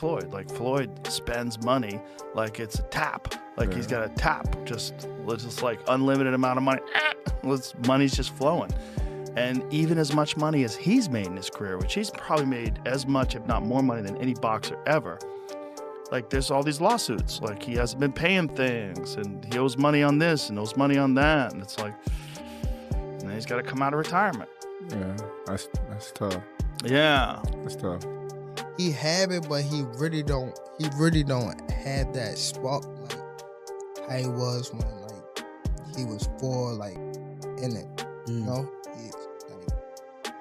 Floyd. Like, Floyd spends money like it's a tap. Like, he's got a tap, just like unlimited amount of money. Money's just flowing. And even as much money as he's made in his career, which he's probably made as much, if not more money than any boxer ever. Like, there's all these lawsuits. Like, he hasn't been paying things, and he owes money on this and owes money on that. And it's like, and then he's got to come out of retirement. Yeah, that's tough. Yeah. That's tough. He have it, but he really don't have that spark like how he was when like he was in it. You know?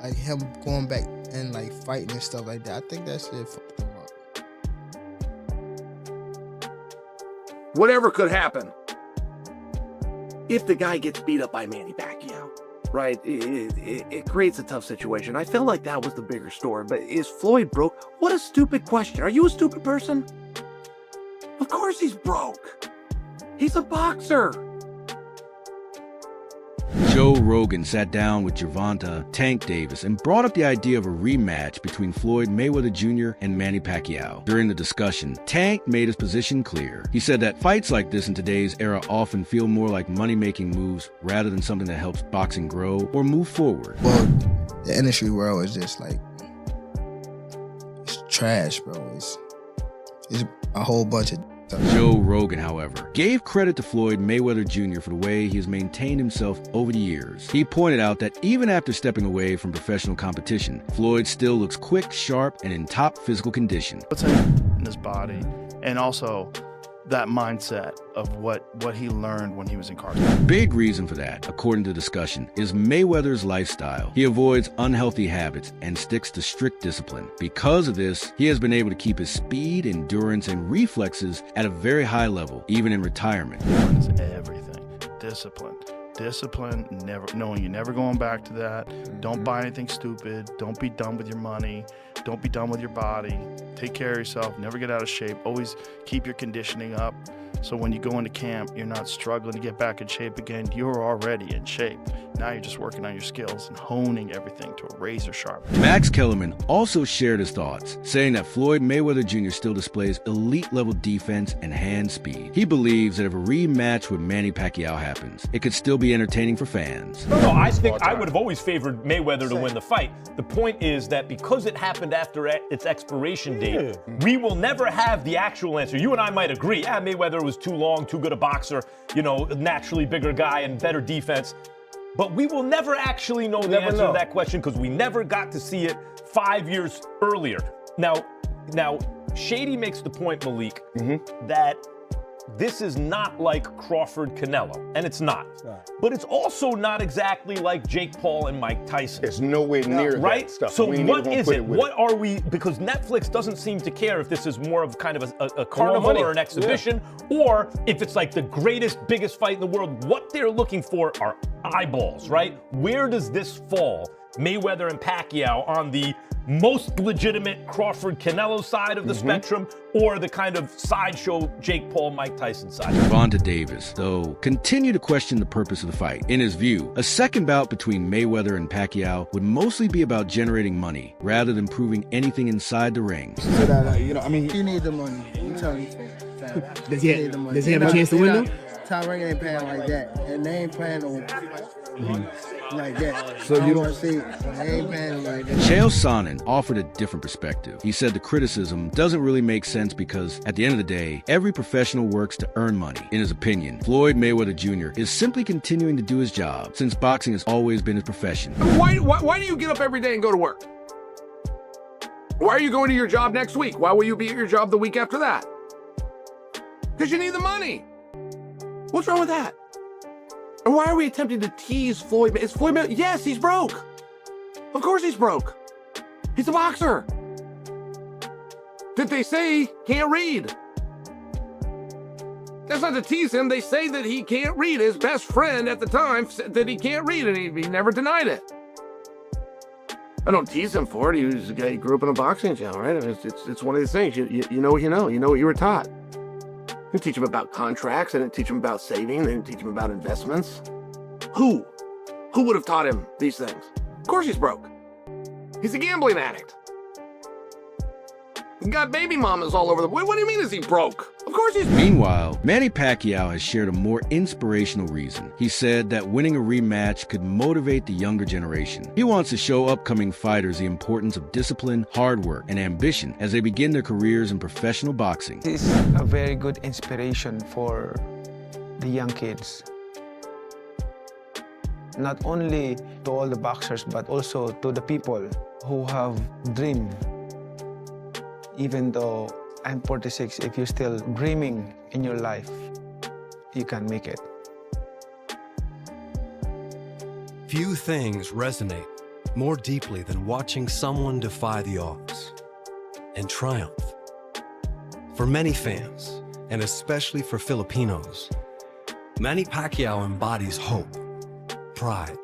Like him going back and like fighting and stuff like that. I think that shit fucked him up. Whatever could happen if the guy gets beat up by Manny Pacquiao, right? It creates a tough situation. I felt like that was the bigger story. But is Floyd broke? What a stupid question. Are you a stupid person? Of course he's broke. He's a boxer. Joe Rogan sat down with Gervonta, Tank Davis, and brought up the idea of a rematch between Floyd Mayweather Jr. and Manny Pacquiao. During the discussion, Tank made his position clear. He said that fights like this in today's era often feel more like money-making moves rather than something that helps boxing grow or move forward. Well, the industry world is just like, it's trash, bro. It's a whole bunch of Joe Rogan, however, gave credit to Floyd Mayweather Jr. for the way he has maintained himself over the years. He pointed out that even after stepping away from professional competition, Floyd still looks quick, sharp, and in top physical condition. What's in his body, and also that mindset of what he learned when he was incarcerated. Big reason for that, according to discussion, is Mayweather's lifestyle. He avoids unhealthy habits and sticks to strict discipline. Because of this, he has been able to keep his speed, endurance, and reflexes at a very high level, even in retirement. It's everything. Discipline, never knowing you're never going back to that. Don't buy anything stupid. Don't be dumb with your money. Don't be dumb with your body. Take care of yourself. Never get out of shape. Always keep your conditioning up. So when you go into camp, you're not struggling to get back in shape again. You're already in shape. Now you're just working on your skills and honing everything to a razor sharp. Max Kellerman also shared his thoughts, saying that Floyd Mayweather Jr. still displays elite-level defense and hand speed. He believes that if a rematch with Manny Pacquiao happens, it could still be entertaining for fans. No, I think I would have always favored Mayweather to win the fight. The point is that because it happened after its expiration date, we will never have the actual answer. You and I might agree, Mayweather was too long, too good a boxer, naturally bigger guy and better defense. But we will never actually know the answer to that question because we never got to see it 5 years earlier. Now, Shady makes the point, Malik, that this is not like Crawford-Canelo, and it's not. But it's also not exactly like Jake Paul and Mike Tyson. It's nowhere near that stuff. So what is it? What are we, because Netflix doesn't seem to care if this is more of kind of a carnival or an exhibition, or if it's like the greatest, biggest fight in the world. What they're looking for are eyeballs, right? Where does this fall? Mayweather and Pacquiao on the most legitimate Crawford-Canelo side of the spectrum, or the kind of sideshow Jake Paul, Mike Tyson side? Gervonta Davis, though, continued to question the purpose of the fight. In his view, a second bout between Mayweather and Pacquiao would mostly be about generating money, rather than proving anything inside the ring. So that, he need the money. I'm telling you. Does he have a chance to win though? Top Rank ain't playing like that, and they ain't playing like that. So you don't see they ain't playing like that. Chael Sonnen offered a different perspective. He said the criticism doesn't really make sense because, at the end of the day, every professional works to earn money. In his opinion, Floyd Mayweather Jr. is simply continuing to do his job, since boxing has always been his profession. Why do you get up every day and go to work? Why are you going to your job next week? Why will you be at your job the week after that? Because you need the money. What's wrong with that? And why are we attempting to tease Floyd? Is Floyd Mayweather? Yes, he's broke. Of course he's broke. He's a boxer. Did they say he can't read? That's not to tease him. They say that he can't read. His best friend at the time said that he can't read, and he never denied it. I don't tease him for it. He was a guy who grew up in a boxing channel, right? It's one of these things. You know what you know. You know what you were taught. I didn't teach him about contracts. I didn't teach him about saving. I didn't teach him about investments. Who would have taught him these things? Of course he's broke. He's a gambling addict. He's got baby mamas all over the place. What do you mean is he broke? Of course he's... Meanwhile, Manny Pacquiao has shared a more inspirational reason. He said that winning a rematch could motivate the younger generation. He wants to show upcoming fighters the importance of discipline, hard work, and ambition as they begin their careers in professional boxing. This is a very good inspiration for the young kids. Not only to all the boxers, but also to the people who have dream. Even though I'm 46, if you're still dreaming in your life, you can make it. Few things resonate more deeply than watching someone defy the odds and triumph. For many fans, and especially for Filipinos, Manny Pacquiao embodies hope, pride,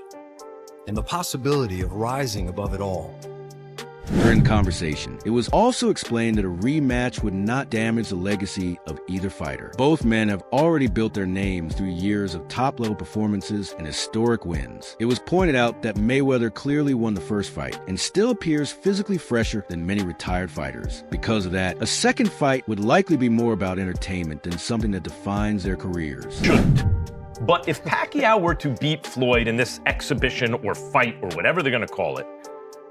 and the possibility of rising above it all. During the conversation, it was also explained that a rematch would not damage the legacy of either fighter. Both men have already built their names through years of top-level performances and historic wins. It was pointed out that Mayweather clearly won the first fight and still appears physically fresher than many retired fighters. Because of that, a second fight would likely be more about entertainment than something that defines their careers. But if Pacquiao were to beat Floyd in this exhibition or fight or whatever they're going to call it,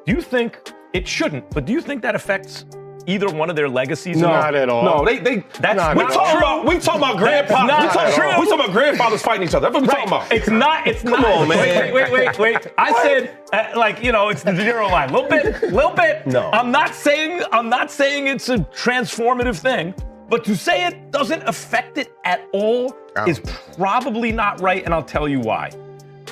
do you think it shouldn't? But do you think that affects either one of their legacies? Not at all. No, that's not we at talking all. about grandpa. Not true. We talking about grandfathers fighting each other. That's what we talking about. It's not. Come on, man. Wait. I said, it's the zero line. Little bit. No. I'm not saying it's a transformative thing, but to say it doesn't affect it at all is probably not right, and I'll tell you why.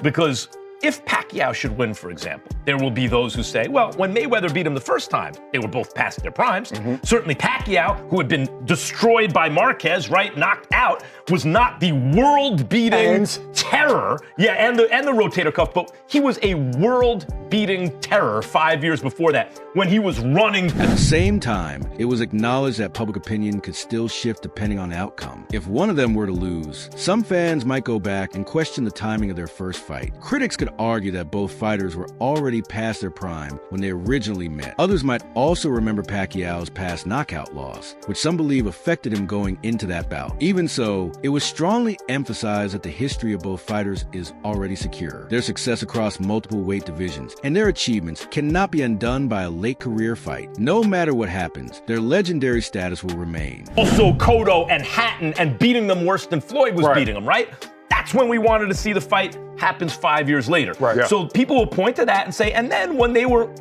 Because if Pacquiao should win, for example, there will be those who say, well, when Mayweather beat him the first time, they were both past their primes. Certainly Pacquiao, who had been destroyed by Marquez, right, knocked out, was not the world-beating terror. Yeah, and the rotator cuff, but he was a world-beating terror 5 years before that when he was running. At the same time, it was acknowledged that public opinion could still shift depending on the outcome. If one of them were to lose, some fans might go back and question the timing of their first fight. Critics could argue that both fighters were already past their prime when they originally met. Others might also remember Pacquiao's past knockout loss, which some believe affected him going into that bout. Even so, it was strongly emphasized that the history of both fighters is already secure. Their success across multiple weight divisions and their achievements cannot be undone by a late career fight. No matter what happens, their legendary status will remain. Also, Cotto and Hatton and beating them worse than Floyd was beating them, right? That's when we wanted to see the fight happens 5 years later. Right. Yeah. So people will point to that and say, and then when they were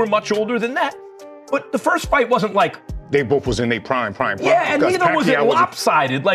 much older than that, but the first fight wasn't like... They both was in their prime. Yeah, and neither was it lopsided.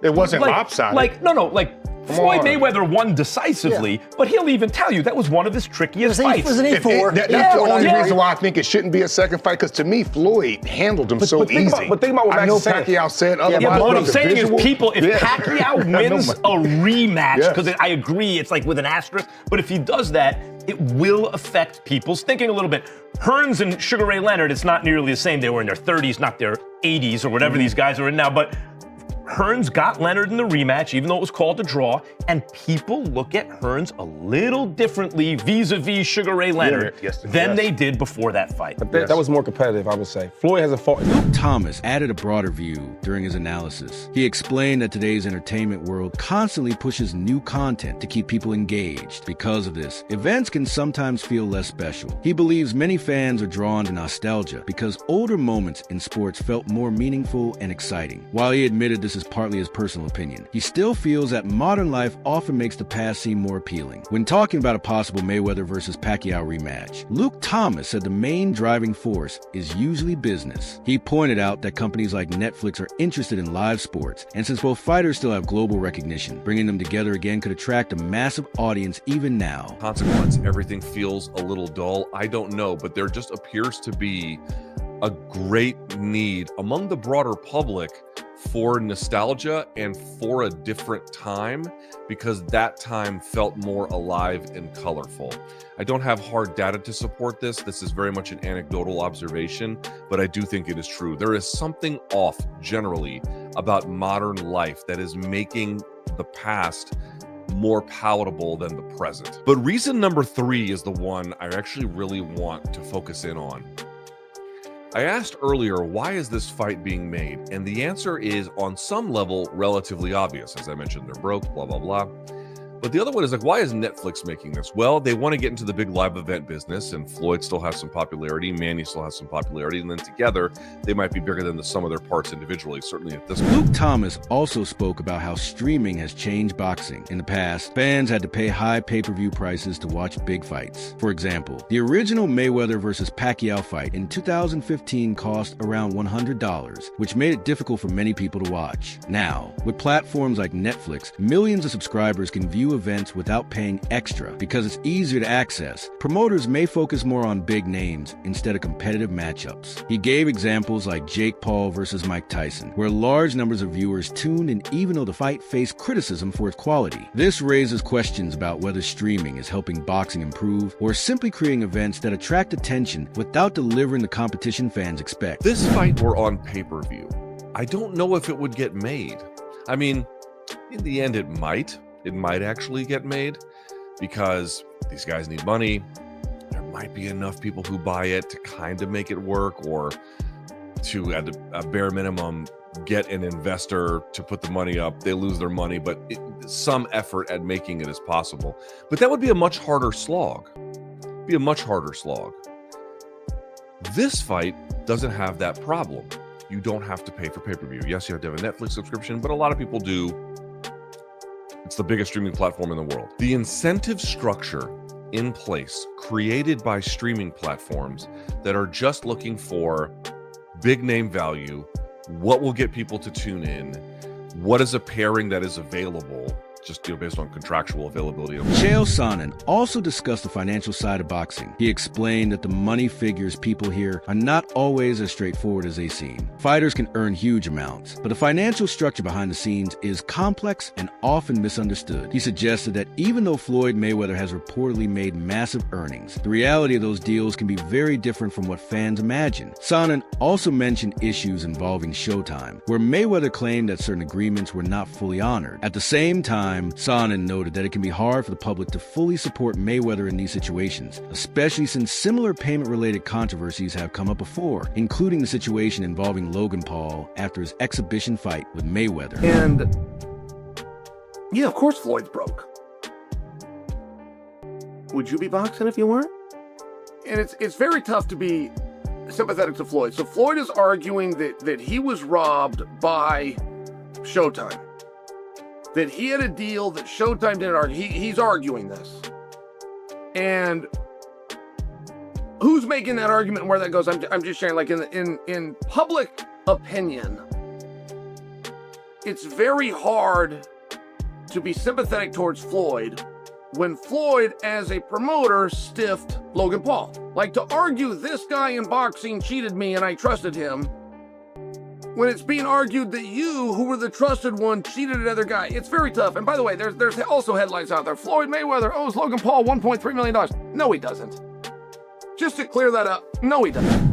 It wasn't lopsided. Floyd Mayweather won decisively, but he'll even tell you that was one of his trickiest fights. That's the only reason why I think it shouldn't be a second fight, because to me, Floyd handled him so easy. Think about what Max is saying. Pacquiao said otherwise. Yeah, but what I'm saying is, if Pacquiao wins a rematch, because I agree, it's like with an asterisk, but if he does that, it will affect people's thinking a little bit. Hearns and Sugar Ray Leonard, it's not nearly the same. They were in their 30s, not their 80s or whatever these guys are in now, but Hearns got Leonard in the rematch, even though it was called a draw, and people look at Hearns a little differently vis-a-vis Sugar Ray Leonard than they did before that fight. But that was more competitive, I would say. Floyd hasn't fought. Luke Thomas added a broader view during his analysis. He explained that today's entertainment world constantly pushes new content to keep people engaged. Because of this, events can sometimes feel less special. He believes many fans are drawn to nostalgia because older moments in sports felt more meaningful and exciting. While he admitted this is partly his personal opinion, he still feels that modern life often makes the past seem more appealing. When talking about a possible Mayweather versus Pacquiao rematch, Luke Thomas said the main driving force is usually business. He pointed out that companies like Netflix are interested in live sports, and since both fighters still have global recognition, bringing them together again could attract a massive audience even now. Consequence, everything feels a little dull. I don't know, but there just appears to be a great need among the broader public for nostalgia and for a different time, because that time felt more alive and colorful. I don't have hard data to support this. This is very much an anecdotal observation, but I do think it is true. There is something off generally about modern life that is making the past more palatable than the present. But reason number 3 is the one I actually really want to focus in on. I asked earlier, why is this fight being made? And the answer is, on some level, relatively obvious. As I mentioned, they're broke, blah, blah, blah. But the other one is like, why is Netflix making this? Well, they want to get into the big live event business, and Floyd still has some popularity, Manny still has some popularity, and then together they might be bigger than the sum of their parts individually, certainly at this point. Luke Thomas also spoke about how streaming has changed boxing. In the past, fans had to pay high pay-per-view prices to watch big fights. For example, the original Mayweather versus Pacquiao fight in 2015 cost around $100, which made it difficult for many people to watch. Now, with platforms like Netflix, millions of subscribers can view events without paying extra because it's easier to access. Promoters may focus more on big names instead of competitive matchups. He gave examples like Jake Paul versus Mike Tyson, where large numbers of viewers tuned in even though the fight faced criticism for its quality. This raises questions about whether streaming is helping boxing improve or simply creating events that attract attention without delivering the competition fans expect. This fight were on pay-per-view. I don't know if it would get made. I mean, in the end, it might. It might actually get made because these guys need money. There might be enough people who buy it to kind of make it work, or to, at a bare minimum, get an investor to put the money up. They lose their money, but some effort at making it is possible. But that would be a much harder slog. This fight doesn't have that problem. You don't have to pay for pay-per-view. Yes, you have to have a Netflix subscription, but a lot of people do. It's the biggest streaming platform in the world. The incentive structure in place, created by streaming platforms that are just looking for big name value, what will get people to tune in, what is a pairing that is available, just based on contractual availability. Chael Sonnen also discussed the financial side of boxing. He explained that the money figures people hear are not always as straightforward as they seem. Fighters can earn huge amounts, but the financial structure behind the scenes is complex and often misunderstood. He suggested that even though Floyd Mayweather has reportedly made massive earnings, the reality of those deals can be very different from what fans imagine. Sonnen also mentioned issues involving Showtime, where Mayweather claimed that certain agreements were not fully honored. At the same time, Sonnen noted that it can be hard for the public to fully support Mayweather in these situations, especially since similar payment-related controversies have come up before, including the situation involving Logan Paul after his exhibition fight with Mayweather. And yeah, of course Floyd's broke. Would you be boxing if you weren't? And it's very tough to be sympathetic to Floyd. So Floyd is arguing that he was robbed by Showtime. That he had a deal that Showtime didn't argue. He's arguing this. And who's making that argument and where that goes? I'm just sharing, like, in public opinion, it's very hard to be sympathetic towards Floyd when Floyd, as a promoter, stiffed Logan Paul. Like, to argue this guy in boxing cheated me and I trusted him, when it's being argued that you, who were the trusted one, cheated another guy. It's very tough. And by the way, there's also headlines out there. Floyd Mayweather owes Logan Paul $1.3 million. No, he doesn't. Just to clear that up, no, he doesn't.